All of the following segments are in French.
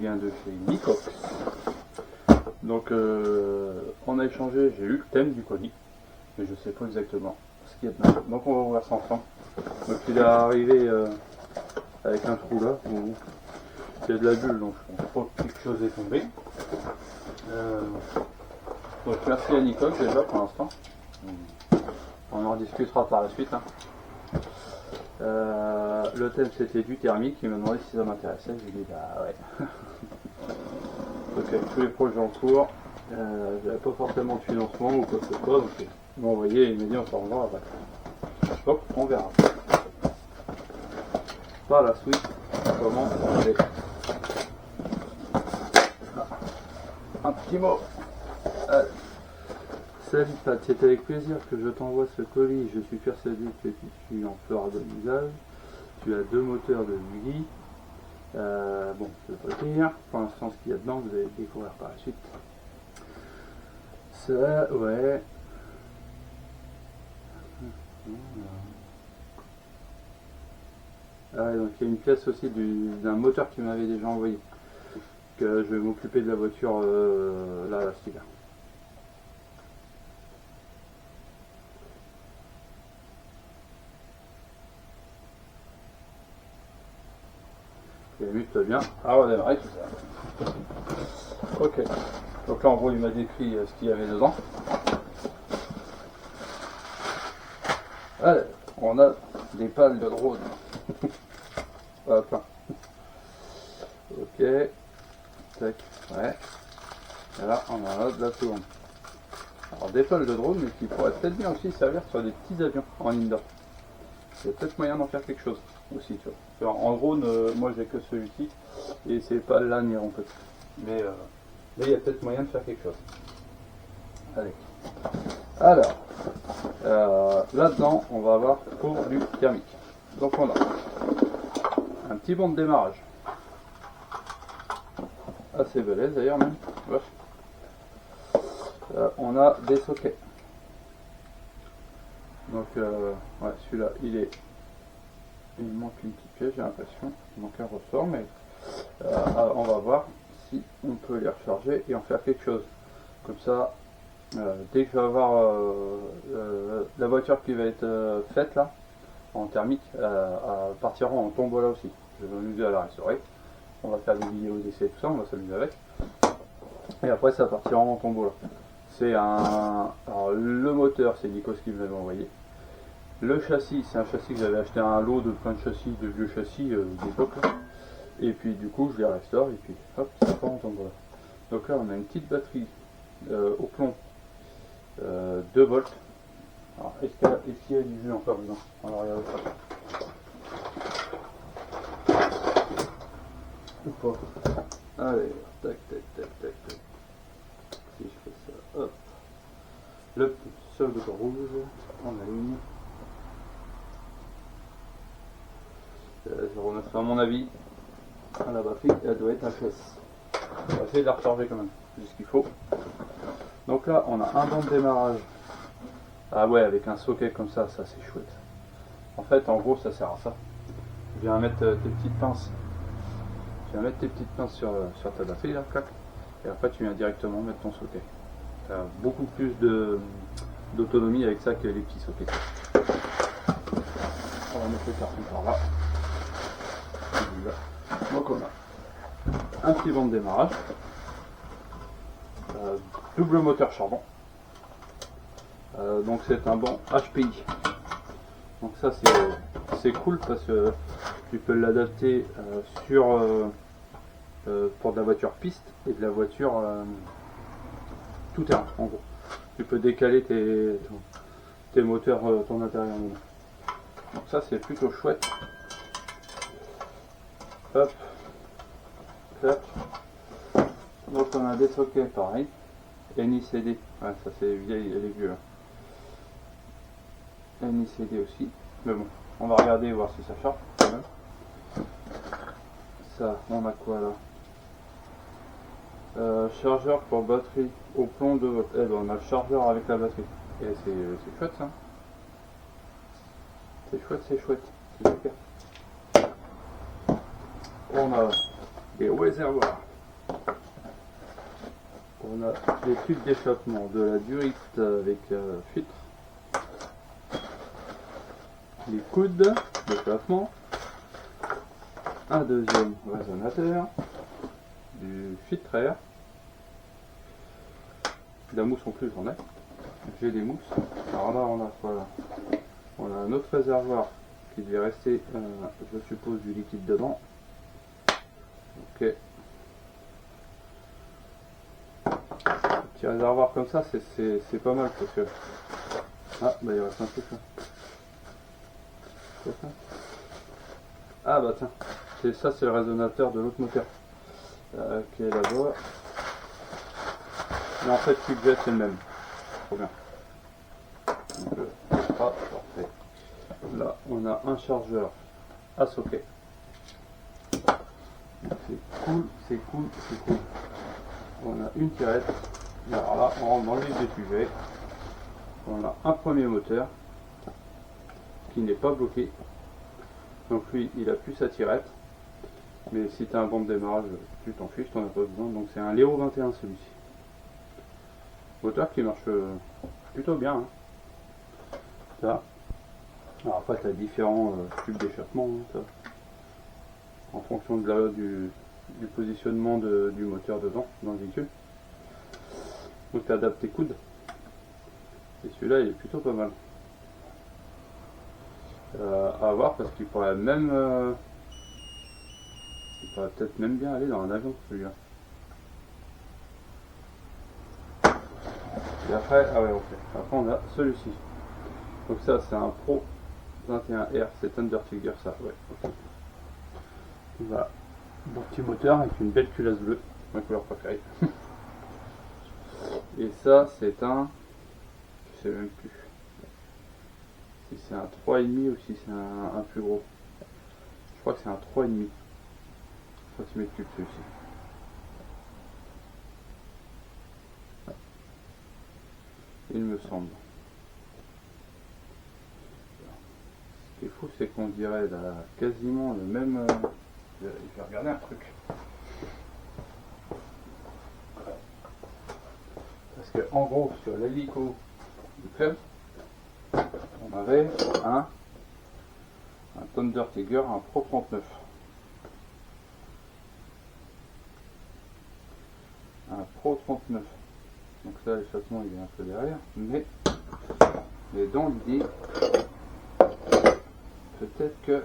vient de chez Nicox. Donc on a échangé, j'ai eu le thème du colis, mais je sais pas exactement ce qu'il y a dedans. Donc on va voir ça ensemble. Donc il est arrivé avec un trou là où il y a de la bulle, donc je pense pas que quelque chose est tombé. Donc merci à Nicox déjà pour l'instant. On en discutera par la suite. Hein. Le thème c'était du thermique, il m'a demandé si ça m'intéressait, je lui ai dit bah ouais. Donc avec tous les projets en cours, j'avais pas forcément de financement ou quoi que ce soit, donc il m'a envoyé et il m'a dit on s'en revoit après. Donc on verra. Par la suite, comment on fait. Un petit mot. Salut Pat, c'est avec plaisir que je t'envoie ce colis. Je suis persuadé que tu en feras bon usage. Tu as 2 moteurs de Willy. Bon, je ne vais pas le dire. Pour l'instant, ce qu'il y a dedans, vous allez le découvrir par la suite. Ça, ouais. Ah ouais, donc il y a une pièce aussi d'un moteur qui m'avait déjà envoyé. Que je vais m'occuper de la voiture là, cet hiver. Tout va bien. Ah, on va démarrer tout ça. Ok. Donc là, en gros, il m'a décrit ce qu'il y avait dedans. Allez, on a des pales de drone. Hop là. Ok. Tac. Ouais. Et là, on a de la seconde. Alors, des pales de drone, mais qui pourraient peut-être bien aussi servir sur des petits avions en indoor. Il y a peut-être moyen d'en faire quelque chose aussi, tu vois. En drone, moi j'ai que celui-ci et c'est pas là ni en peut. Mais il y a peut-être moyen de faire quelque chose. Allez. Alors, là-dedans, on va avoir pour du thermique. Donc on a un petit bon de démarrage. Assez balèze d'ailleurs même. On a des sockets. Donc ouais, celui-là, il manque une petite pièce, j'ai l'impression. Il manque un ressort, mais on va voir si on peut les recharger et en faire quelque chose. Comme ça, dès que je vais avoir la voiture qui va être faite là, en thermique, partira en tombola aussi. Je vais m'amuser à la restaurer. On va faire des vidéos d'essai et tout ça, on va s'amuser avec. Et après, ça partira en tombola. C'est alors le moteur, c'est Nikos qui me l'avait envoyé. Le châssis, c'est un châssis que j'avais acheté un lot de plein de châssis, de vieux châssis d'époque. Et puis du coup, je les restaure et puis hop, ça part en tombola. Donc là, on a une petite batterie au plomb 2 volts. Alors, est-ce qu'il y a du jus encore dedans? On va regarder ça. Ou pas. Allez, tac, tac, tac, tac, tac. Si je fais ça, hop. Le petit seul bouton rouge, on allume. 0,9 à mon avis. La batterie, elle doit être HS. On va essayer de la recharger quand même, c'est ce qu'il faut. Donc là, on a un banc de démarrage. Ah ouais, avec un socket comme ça c'est chouette. En fait, en gros, ça sert à ça. Tu viens mettre tes petites pinces. Tu viens mettre tes petites pinces sur ta batterie là, clac. Et après, tu viens directement mettre ton socket. Tu as beaucoup plus d'autonomie avec ça que les petits sockets. On va mettre le carton par là. Donc on a un petit banc de démarrage, double moteur charbon, donc c'est un banc HPI, donc ça c'est cool parce que tu peux l'adapter pour de la voiture piste et de la voiture tout terrain en gros. Tu peux décaler tes moteurs, ton intérieur. Donc ça c'est plutôt chouette. Hop, clac. Donc on a des sockets pareil. NICD, ouais, ça c'est vieille, elle est vieux là. NICD aussi, mais bon, on va regarder et voir si ça charge quand même. Ça, on a quoi là? Chargeur pour batterie au plomb 2 volts. Eh ben on a le chargeur avec la batterie. Et c'est chouette ça. C'est chouette, c'est super. On a des réservoirs On a des tubes d'échappement, de la durite avec filtre, les coudes d'échappement, un deuxième résonateur, du filtre air, de la mousse en plus j'en ai, j'ai des mousses. Alors là on a un autre réservoir qui devait rester, je suppose, du liquide dedans. Ok. Petit réservoir comme ça, c'est pas mal parce que... Ah, bah il reste un truc là. Quoi ça? Ah bah tiens, ça c'est le résonateur de l'autre moteur qui est là-bas. Mais en fait, celui que j'ai c'est le même. Trop bien. Donc, parfait. Là, on a un chargeur à socket. C'est cool, c'est cool, c'est cool. On a une tirette. Alors là, on rentre dans le vif du sujet. On a un premier moteur qui n'est pas bloqué. Donc lui, il a plus sa tirette. Mais si tu as un bon démarrage, tu t'en fiches, tu n'en as pas besoin. Donc c'est un Léo 21 celui-ci. Moteur qui marche plutôt bien. Hein. Ça. Alors après, tu as différents tubes d'échappement. Hein, en fonction de du positionnement du moteur dedans, dans le véhicule. Donc tu adaptes tes coudes. Et celui-là, il est plutôt pas mal. À voir parce qu'il pourrait même... il pourrait peut-être même bien aller dans un avion celui-là. Et après, ah ouais, ok. Après on a celui-ci. Donc ça c'est un Pro 21R, c'est Undertiger ça, ouais, ok. Voilà. Bon petit moteur avec une belle culasse bleue, ma couleur préférée. Et ça c'est un... je sais même plus. Si c'est un 3,5 ou si c'est un plus gros. Je crois que c'est un 3,5. 30 mètres cubes celui-ci. Il me semble. Ce qui est fou, c'est qu'on dirait là, quasiment le même... je vais regarder un truc. Parce que en gros, sur l'hélico du club, on avait un Thunder Tiger, un Pro 39. Un Pro 39. Donc là, l'échappement il est un peu derrière, mais dans l'idée, peut-être que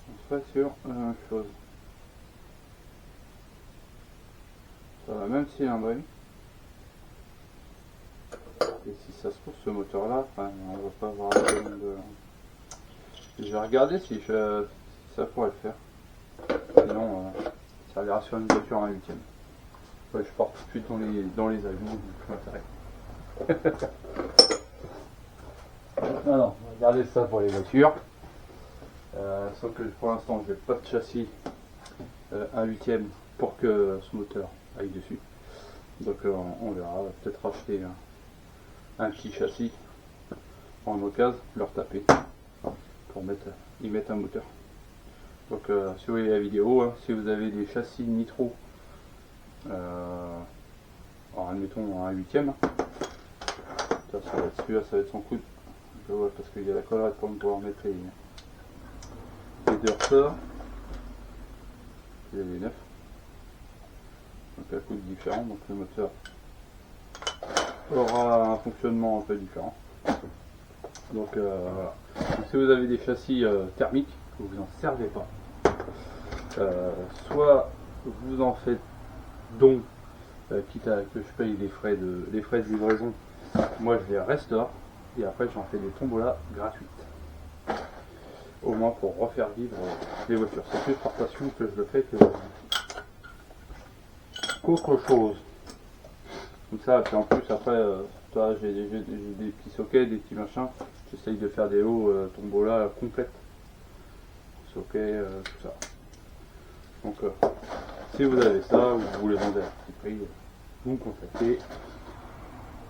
on serait sur la même chose. Ça va même cylindrée. Et si ça se trouve, ce moteur là, enfin, on va pas avoir la demande de... Je vais regarder si ça pourrait le faire. Sinon, ça ira sur une voiture en 8ème. Ouais, je pars tout de suite dans les avions, plus intérêt. Non, regardez ça pour les voitures. Sauf que pour l'instant, je n'ai pas de châssis un 8ème pour que ce moteur aille dessus. Donc on verra, peut-être racheter un petit châssis en occasion, leur taper pour y mettre un moteur. Donc si vous voyez la vidéo, hein, si vous avez des châssis nitro, alors admettons un 8ème, ça va être celui-là, ça va être son coude. Je vois parce qu'il y a la collerette pour pouvoir mettre les deux ressorts. Il y a les 9. Donc un coude différent, donc le moteur aura un fonctionnement un peu différent. Donc voilà. Donc, si vous avez des châssis thermiques, vous n'en servez pas. Soit vous en faites don, quitte à que je paye les frais de livraison, moi je les restaure et après j'en fais des tombolas gratuites. Au moins pour refaire vivre les voitures. C'est plus par passion que je le fais qu'autre chose. Comme ça, puis en plus après, j'ai des petits sockets, des petits machins. J'essaye de faire des hauts tombola complètes. Sockets, tout ça. Donc si vous avez ça ou vous voulez vendre à petit prix, vous me contactez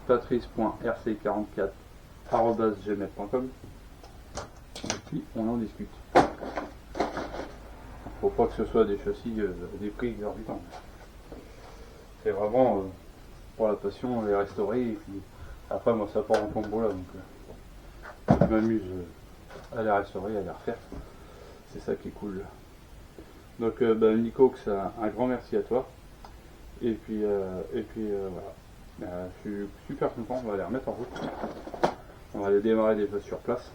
patrice.rc44@gmail.com et puis on en discute. Faut pas que ce soit des châssis des prix exorbitants. c'est vraiment pour la passion, les restaurer. Et puis après, moi, ça part en combo là, donc je m'amuse à les restaurer, à les refaire. C'est ça qui est cool. Donc, Nico, un grand merci à toi. Et puis voilà. Je suis super content, on va les remettre en route. On va les démarrer déjà sur place.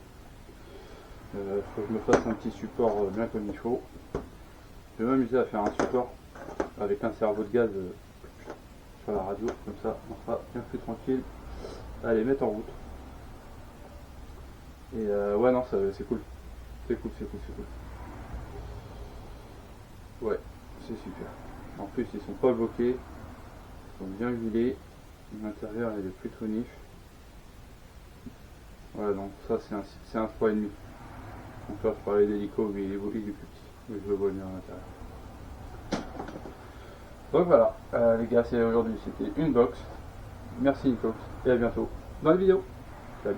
Faut que je me fasse un petit support bien comme il faut. Je vais m'amuser à faire un support avec un cerveau de gaz sur la radio, comme ça on sera bien plus tranquille à les mettre en route. Et ouais, non, c'est cool. C'est cool. Ouais, c'est super. En plus, ils sont pas bloqués, ils sont bien huilés. L'intérieur il est plutôt nif. Voilà, donc ça c'est un 3,5. Donc là, je parlais d'hélico, mais il est plus petit. Mais je le vois bien à l'intérieur. Donc voilà, les gars, aujourd'hui c'était une box. Merci Nico, et à bientôt dans les vidéos. Salut.